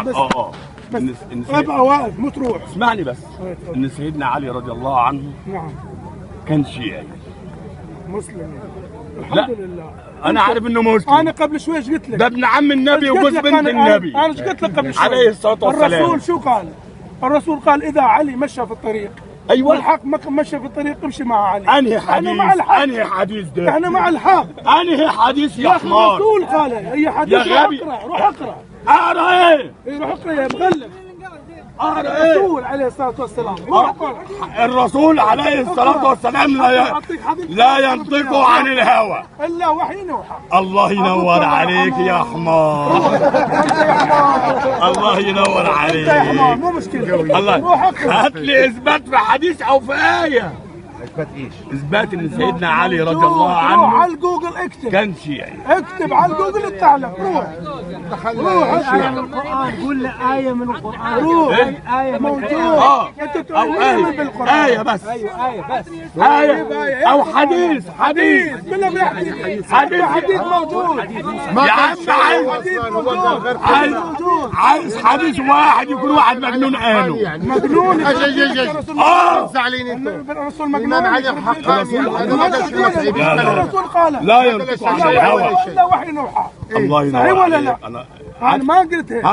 طبعا بس بس ابقى واقف مو تروح. اسمعني بس. ان سيدنا علي رضي الله عنه نعم كان شيعي مسلم لا. الحمد لله. انا عارف انه مسلم. انا قبل شوي ايش قلت لك؟ ده ابن عم النبي وجوز بنت النبي. انا ايش قلت لك قبل شوي؟ عليه الصلاه والسلام. الرسول شو قال؟ الرسول قال اذا علي مشى في الطريق ايوه والحق مشى في الطريق امشي مع علي. انهي حديث؟ انهي حديث ده؟ احنا مع الحق. انهي حديث يا حمار؟ الرسول قال اي حديث. يا غبي روح اقرا. اقرا ايه؟ روح اقرا يا مغلب. اقرا ايه؟ الرسول عليه الصلاه والسلام. الرسول عليه الصلاه والسلام لا ينطق عن الهوى الا وحي يوحى. الله ينور عليك يا حمار. الله ينور عليك يا حمار مو مشكله. الله هات لي اثبات في حديث او في ايه. اثبات ايش؟ اثبات ان سيدنا علي رضي الله عنه روح على الجوجل اكتب. كان شيعي. اكتب على الجوجل تعلم. روح آية من القرآن. قول له آية من القرآن. روح. آية موجود. او انت تؤمن بالقران. ايه بس. أيوة آية بس. آية أو حديث. بالله بيحكي حديث موجود. يا عم عايز حديث واحد يكون واحد مجنون قاله. مجنون. زعلين الرسول مجنون. الرسول الرسول قال لا ينطق عن الهوى الا وحي يوحى. الله ينور صحيح ولا عليك. لا؟ انا ما قلت هيك.